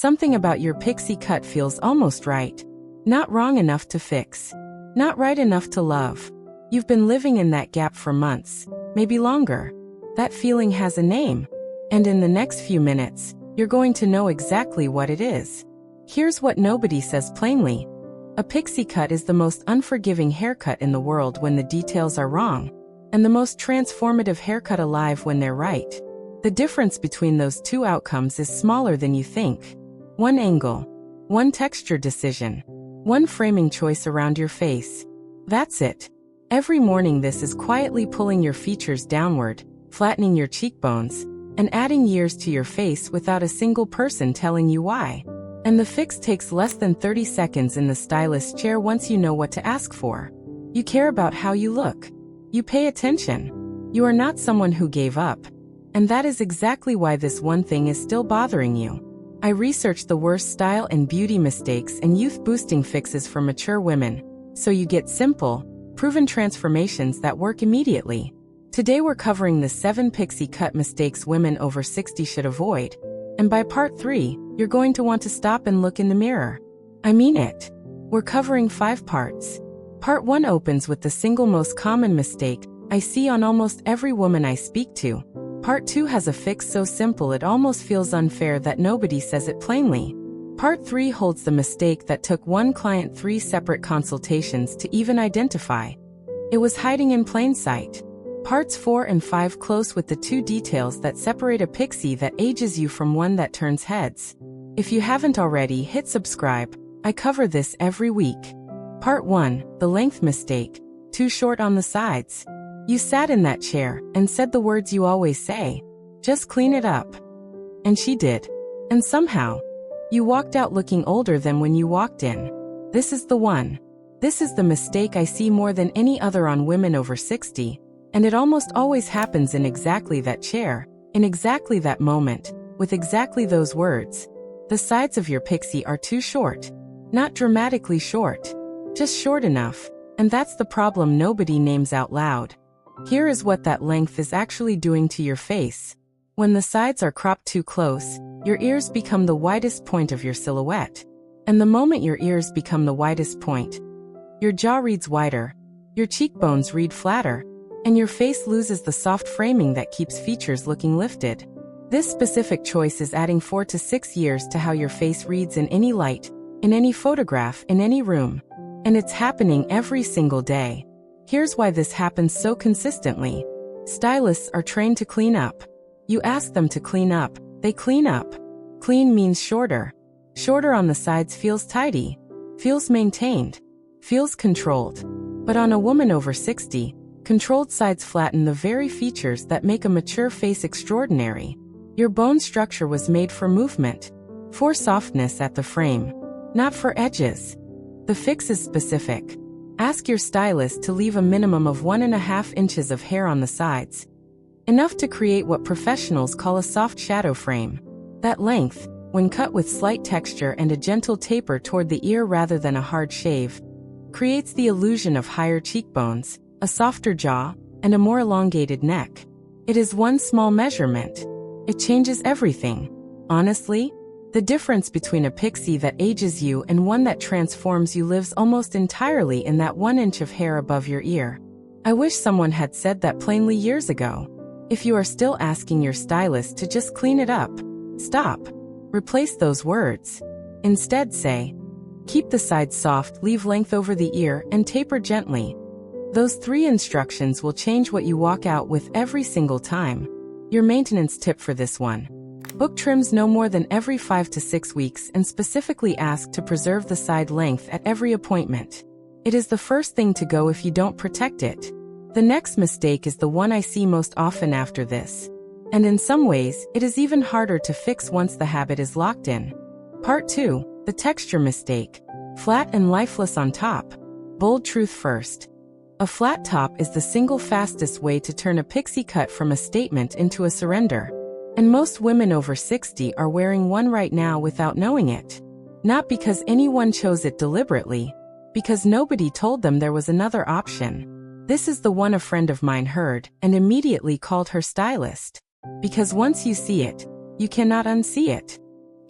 Something about your pixie cut feels almost right. Not wrong enough to fix. Not right enough to love. You've been living in that gap for months, maybe longer. That feeling has a name. And in the next few minutes, you're going to know exactly what it is. Here's what nobody says plainly. A pixie cut is the most unforgiving haircut in the world when the details are wrong, and the most transformative haircut alive when they're right. The difference between those two outcomes is smaller than you think. One angle, one texture decision, one framing choice around your face. That's it. Every morning this is quietly pulling your features downward, flattening your cheekbones, and adding years to your face without a single person telling you why. And the fix takes less than 30 seconds in the stylist chair once you know what to ask for. You care about how you look. You pay attention. You are not someone who gave up. And that is exactly why this one thing is still bothering you. I researched the worst style and beauty mistakes and youth-boosting fixes for mature women, so you get simple, proven transformations that work immediately. Today we're covering the 7 pixie cut mistakes women over 60 should avoid. And by part 3, you're going to want to stop and look in the mirror. I mean it. We're covering 5 parts. Part 1 opens with the single most common mistake I see on almost every woman I speak to. Part 2 has a fix so simple it almost feels unfair that nobody says it plainly. Part 3 holds the mistake that took one client 3 separate consultations to even identify. It was hiding in plain sight. Parts 4 and 5 close with the 2 details that separate a pixie that ages you from one that turns heads. If you haven't already, hit subscribe. I cover this every week. Part 1, the length mistake. Too short on the sides. You sat in that chair and said the words you always say. Just clean it up. And she did. And somehow, you walked out looking older than when you walked in. This is the one. This is the mistake I see more than any other on women over 60. And it almost always happens in exactly that chair, in exactly that moment, with exactly those words. The sides of your pixie are too short. Not dramatically short. Just short enough. And that's the problem nobody names out loud. Here is what that length is actually doing to your face. When the sides are cropped too close, your ears become the widest point of your silhouette. And the moment your ears become the widest point, your jaw reads wider, your cheekbones read flatter, and your face loses the soft framing that keeps features looking lifted. This specific choice is adding 4 to 6 years to how your face reads in any light, in any photograph, in any room. And it's happening every single day. Here's why this happens so consistently. Stylists are trained to clean up. You ask them to clean up, they clean up. Clean means shorter. Shorter on the sides feels tidy, feels maintained, feels controlled. But on a woman over 60, controlled sides flatten the very features that make a mature face extraordinary. Your bone structure was made for movement, for softness at the frame, not for edges. The fix is specific. Ask your stylist to leave a minimum of 1.5 inches of hair on the sides. Enough to create what professionals call a soft shadow frame. That length, when cut with slight texture and a gentle taper toward the ear rather than a hard shave, creates the illusion of higher cheekbones, a softer jaw, and a more elongated neck. It is one small measurement. It changes everything. Honestly, the difference between a pixie that ages you and one that transforms you lives almost entirely in that 1 inch of hair above your ear. I wish someone had said that plainly years ago. If you are still asking your stylist to just clean it up, stop. Replace those words. Instead say, keep the sides soft, leave length over the ear, and taper gently. Those 3 instructions will change what you walk out with every single time. Your maintenance tip for this one. Book trims no more than every 5 to 6 weeks and specifically ask to preserve the side length at every appointment. It is the first thing to go if you don't protect it. The next mistake is the one I see most often after this. And in some ways, it is even harder to fix once the habit is locked in. Part 2, the texture mistake. Flat and lifeless on top. Bold truth first. A flat top is the single fastest way to turn a pixie cut from a statement into a surrender. And most women over 60 are wearing one right now without knowing it. Not because anyone chose it deliberately, because nobody told them there was another option. This is the one a friend of mine heard and immediately called her stylist. Because once you see it, you cannot unsee it.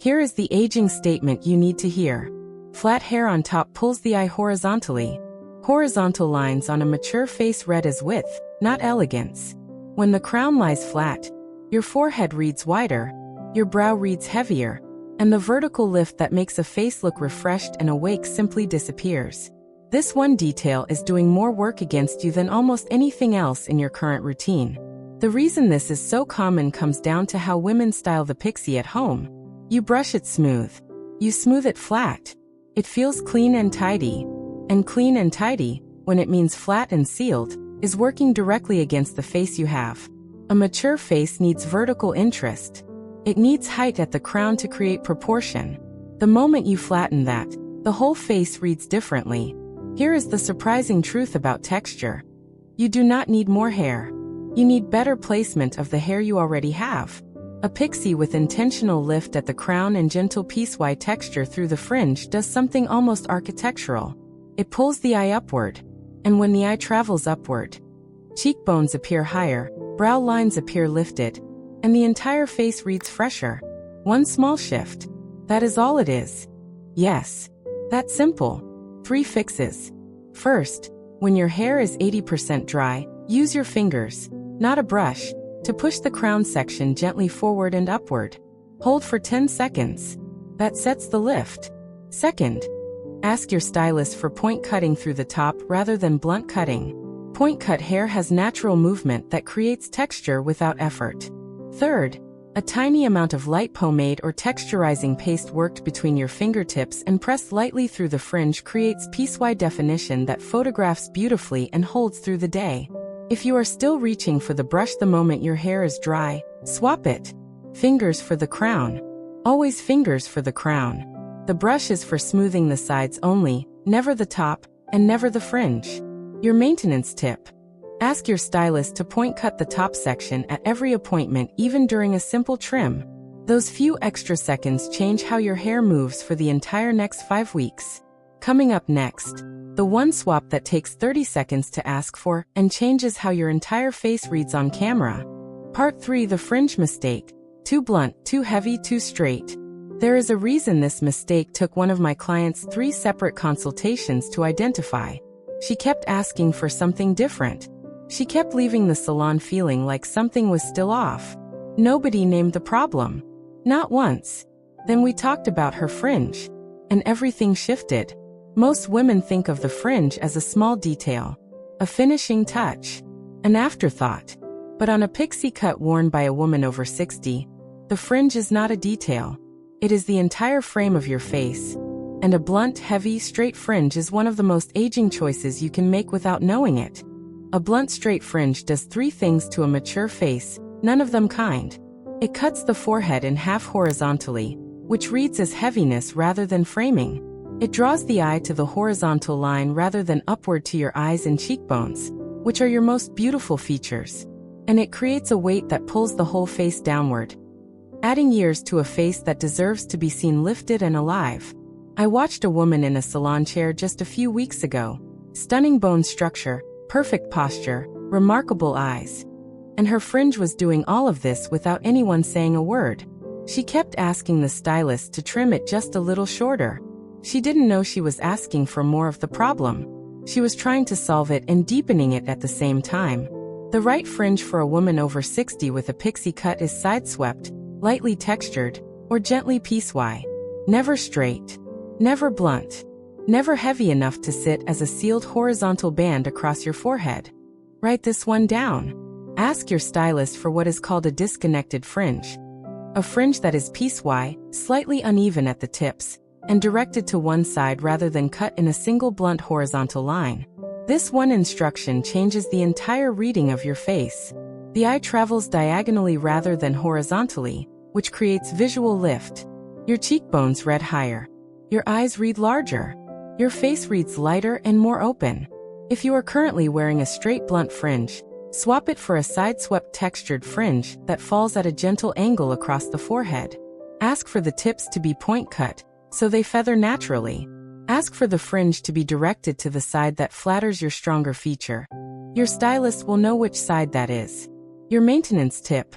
Here is the aging statement you need to hear. Flat hair on top pulls the eye horizontally. Horizontal lines on a mature face read as width, not elegance. When the crown lies flat, your forehead reads wider, your brow reads heavier, and the vertical lift that makes a face look refreshed and awake simply disappears. This one detail is doing more work against you than almost anything else in your current routine. The reason this is so common comes down to how women style the Pixie at home. You brush it smooth. You smooth it flat. It feels clean and tidy. And clean and tidy, when it means flat and sealed, is working directly against the face you have. A mature face needs vertical interest. It needs height at the crown to create proportion. The moment you flatten that, the whole face reads differently. Here is the surprising truth about texture. You do not need more hair. You need better placement of the hair you already have. A Pixie with intentional lift at the crown and gentle piecewise texture through the fringe does something almost architectural. It pulls the eye upward. And when the eye travels upward, cheekbones appear higher, brow lines appear lifted, and the entire face reads fresher. One small shift. That is all it is. Yes. That's simple. 3 fixes. First, when your hair is 80% dry, use your fingers, not a brush, to push the crown section gently forward and upward. Hold for 10 seconds. That sets the lift. Second, ask your stylist for point cutting through the top rather than blunt cutting. Point cut hair has natural movement that creates texture without effort. Third, a tiny amount of light pomade or texturizing paste worked between your fingertips and pressed lightly through the fringe creates piecewise definition that photographs beautifully and holds through the day. If you are still reaching for the brush the moment your hair is dry, swap it. Fingers for the crown. Always fingers for the crown. The brush is for smoothing the sides only, never the top, and never the fringe. Your maintenance tip. Ask your stylist to point cut the top section at every appointment, even during a simple trim. Those few extra seconds change how your hair moves for the entire next 5 weeks. Coming up next, the one swap that takes 30 seconds to ask for and changes how your entire face reads on camera. Part 3: The fringe mistake. Too blunt, too heavy, too straight. There is a reason this mistake took one of my clients 3 separate consultations to identify. She kept asking for something different. She kept leaving the salon feeling like something was still off. Nobody named the problem. Not once. Then we talked about her fringe. And everything shifted. Most women think of the fringe as a small detail. A finishing touch. An afterthought. But on a Pixie cut worn by a woman over 60, the fringe is not a detail. It is the entire frame of your face. And a blunt, heavy, straight fringe is one of the most aging choices you can make without knowing it. A blunt straight fringe does 3 things to a mature face, none of them kind. It cuts the forehead in half horizontally, which reads as heaviness rather than framing. It draws the eye to the horizontal line rather than upward to your eyes and cheekbones, which are your most beautiful features. And it creates a weight that pulls the whole face downward, adding years to a face that deserves to be seen lifted and alive. I watched a woman in a salon chair just a few weeks ago. Stunning bone structure, perfect posture, remarkable eyes. And her fringe was doing all of this without anyone saying a word. She kept asking the stylist to trim it just a little shorter. She didn't know she was asking for more of the problem. She was trying to solve it and deepening it at the same time. The right fringe for a woman over 60 with a Pixie cut is side-swept, lightly textured, or gently piecewise. Never straight. Never blunt. Never heavy enough to sit as a sealed horizontal band across your forehead. Write this one down. Ask your stylist for what is called a disconnected fringe. A fringe that is piecewise, slightly uneven at the tips, and directed to one side rather than cut in a single blunt horizontal line. This one instruction changes the entire reading of your face. The eye travels diagonally rather than horizontally, which creates visual lift. Your cheekbones read higher. Your eyes read larger. Your face reads lighter and more open. If you are currently wearing a straight blunt fringe, swap it for a side-swept textured fringe that falls at a gentle angle across the forehead. Ask for the tips to be point cut, so they feather naturally. Ask for the fringe to be directed to the side that flatters your stronger feature. Your stylist will know which side that is. Your maintenance tip.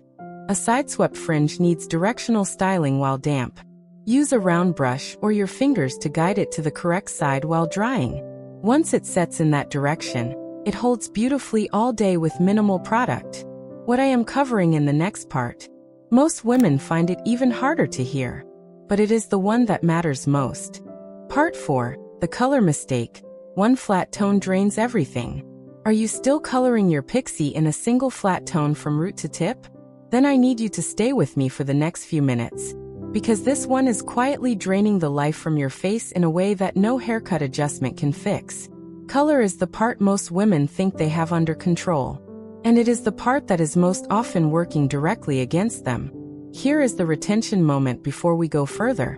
A side-swept fringe needs directional styling while damp. Use a round brush or your fingers to guide it to the correct side while drying. Once it sets in that direction, it holds beautifully all day with minimal product. What I am covering in the next part. Most women find it even harder to hear, but it is the one that matters most. Part 4, the color mistake. One flat tone drains everything. Are you still coloring your Pixie in a single flat tone from root to tip? Then I need you to stay with me for the next few minutes, because this one is quietly draining the life from your face in a way that no haircut adjustment can fix. Color is the part most women think they have under control, and it is the part that is most often working directly against them. Here is the retention moment before we go further.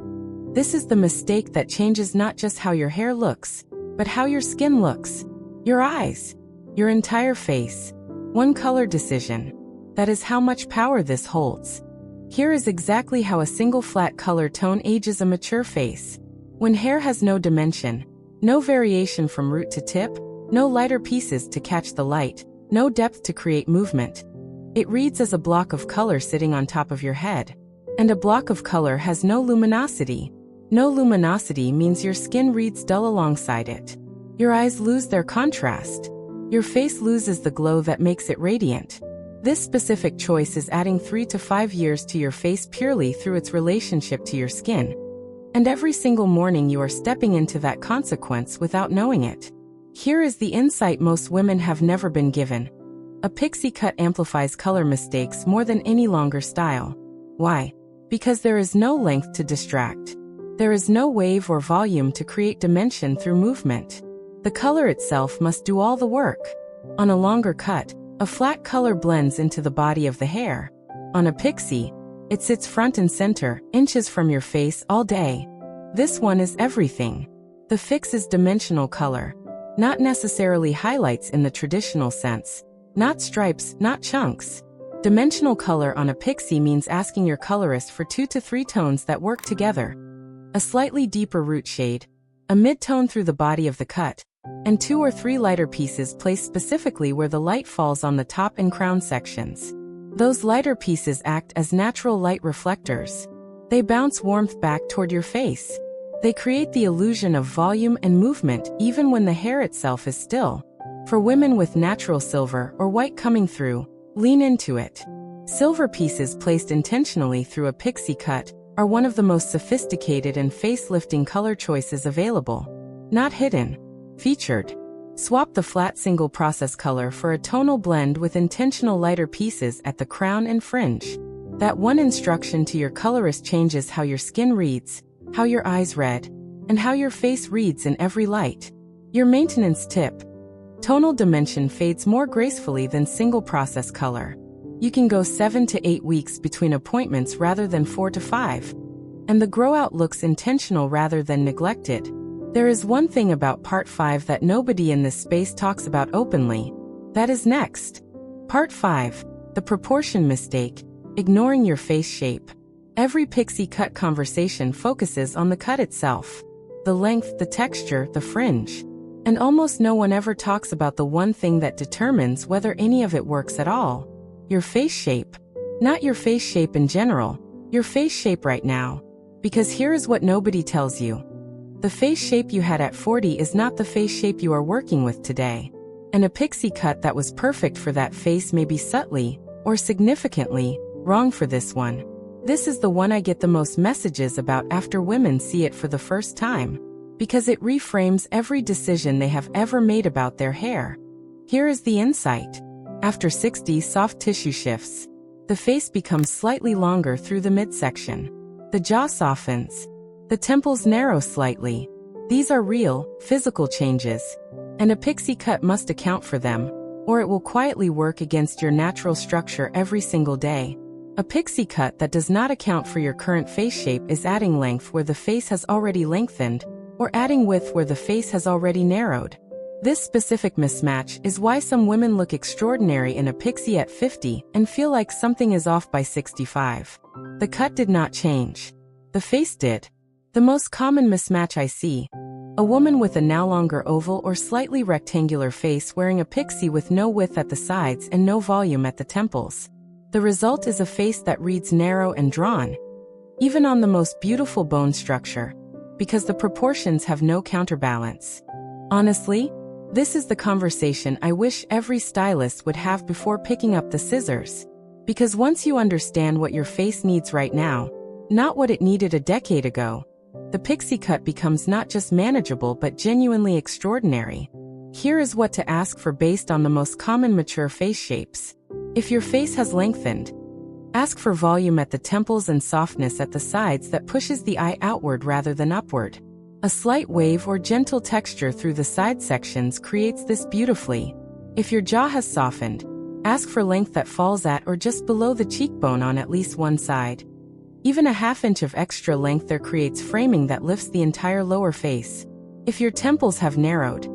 This is the mistake that changes not just how your hair looks, but how your skin looks, your eyes, your entire face. One color decision. That is how much power this holds. Here is exactly how a single flat color tone ages a mature face. When hair has no dimension, no variation from root to tip, no lighter pieces to catch the light, no depth to create movement, it reads as a block of color sitting on top of your head. And a block of color has no luminosity. No luminosity means your skin reads dull alongside it. Your eyes lose their contrast. Your face loses the glow that makes it radiant. This specific choice is adding 3 to 5 years to your face purely through its relationship to your skin. And every single morning you are stepping into that consequence without knowing it. Here is the insight most women have never been given. A pixie cut amplifies color mistakes more than any longer style. Why? Because there is no length to distract. There is no wave or volume to create dimension through movement. The color itself must do all the work. On a longer cut, a flat color blends into the body of the hair. On a pixie, it sits front and center, inches from your face all day. This one is everything. The fix is dimensional color. Not necessarily highlights in the traditional sense. Not stripes, not chunks. Dimensional color on a pixie means asking your colorist for 2 to 3 tones that work together. A slightly deeper root shade, a mid-tone through the body of the cut, and 2 or 3 lighter pieces placed specifically where the light falls on the top and crown sections. Those lighter pieces act as natural light reflectors. They bounce warmth back toward your face. They create the illusion of volume and movement even when the hair itself is still. For women with natural silver or white coming through, lean into it. Silver pieces placed intentionally through a pixie cut are one of the most sophisticated and face-lifting color choices available. Not hidden. Featured. Swap the flat single process color for a tonal blend with intentional lighter pieces at the crown and fringe. That one instruction to your colorist changes how your skin reads, how your eyes read, and how your face reads in every light. Your maintenance tip. Tonal dimension fades more gracefully than single process color. You can go 7 to 8 weeks between appointments rather than 4 to 5. And the grow out looks intentional rather than neglected. There is one thing about Part 5 that nobody in this space talks about openly. That is next. Part 5, the proportion mistake, ignoring your face shape. Every pixie cut conversation focuses on the cut itself. The length, the texture, the fringe. And almost no one ever talks about the one thing that determines whether any of it works at all. Your face shape. Not your face shape in general, your face shape right now. Because here is what nobody tells you. The face shape you had at 40 is not the face shape you are working with today. And a pixie cut that was perfect for that face may be subtly, or significantly, wrong for this one. This is the one I get the most messages about after women see it for the first time. Because it reframes every decision they have ever made about their hair. Here is the insight. After 60 soft tissue shifts, the face becomes slightly longer through the midsection. The jaw softens. The temples narrow slightly. These are real, physical changes, and a pixie cut must account for them, or it will quietly work against your natural structure every single day. A pixie cut that does not account for your current face shape is adding length where the face has already lengthened, or adding width where the face has already narrowed. This specific mismatch is why some women look extraordinary in a pixie at 50 and feel like something is off by 65. The cut did not change. The face did. The most common mismatch I see. A woman with a now longer oval or slightly rectangular face wearing a pixie with no width at the sides and no volume at the temples. The result is a face that reads narrow and drawn. even on the most beautiful bone structure, because the proportions have no counterbalance. Honestly, this is the conversation I wish every stylist would have before picking up the scissors. Because once you understand what your face needs right now, not what it needed a decade ago, the pixie cut becomes not just manageable but genuinely extraordinary. Here is what to ask for based on the most common mature face shapes. If your face has lengthened, ask for volume at the temples and softness at the sides that pushes the eye outward rather than upward. A slight wave or gentle texture through the side sections creates this beautifully. If your jaw has softened, ask for length that falls at or just below the cheekbone on at least one side. Even a half-inch of extra length there creates framing that lifts the entire lower face. If your temples have narrowed,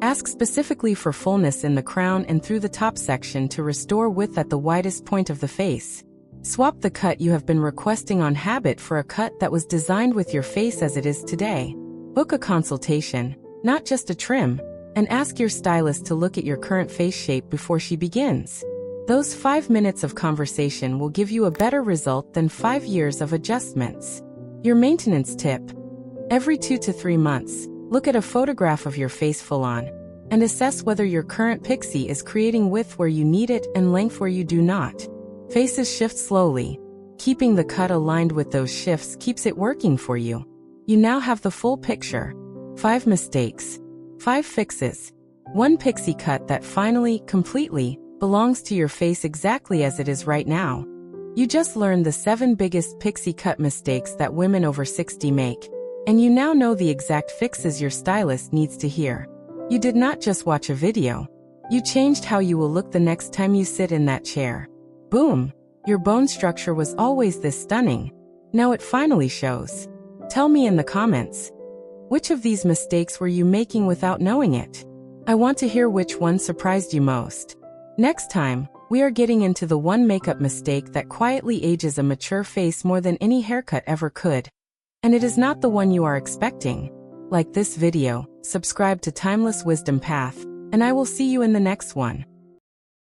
ask specifically for fullness in the crown and through the top section to restore width at the widest point of the face. Swap the cut you have been requesting on habit for a cut that was designed with your face as it is today. Book a consultation, not just a trim, and ask your stylist to look at your current face shape before she begins. Those 5 minutes of conversation will give you a better result than 5 years of adjustments. Your maintenance tip: every 2 to 3 months, look at a photograph of your face full on, and assess whether your current pixie is creating width where you need it and length where you do not. Faces shift slowly. Keeping the cut aligned with those shifts keeps it working for you. You now have the full picture. 5 mistakes, 5 fixes, 1 pixie cut that finally, completely, belongs to your face exactly as it is right now. You just learned the 7 biggest pixie cut mistakes that women over 60 make, and you now know the exact fixes your stylist needs to hear. You did not just watch a video. You changed how you will look the next time you sit in that chair. Boom! Your bone structure was always this stunning. Now it finally shows. Tell me in the comments, which of these mistakes were you making without knowing it? I want to hear which one surprised you most. Next time, we are getting into the one makeup mistake that quietly ages a mature face more than any haircut ever could. And it is not the one you are expecting. Like this video, subscribe to Timeless Wisdom Path, and I will see you in the next one.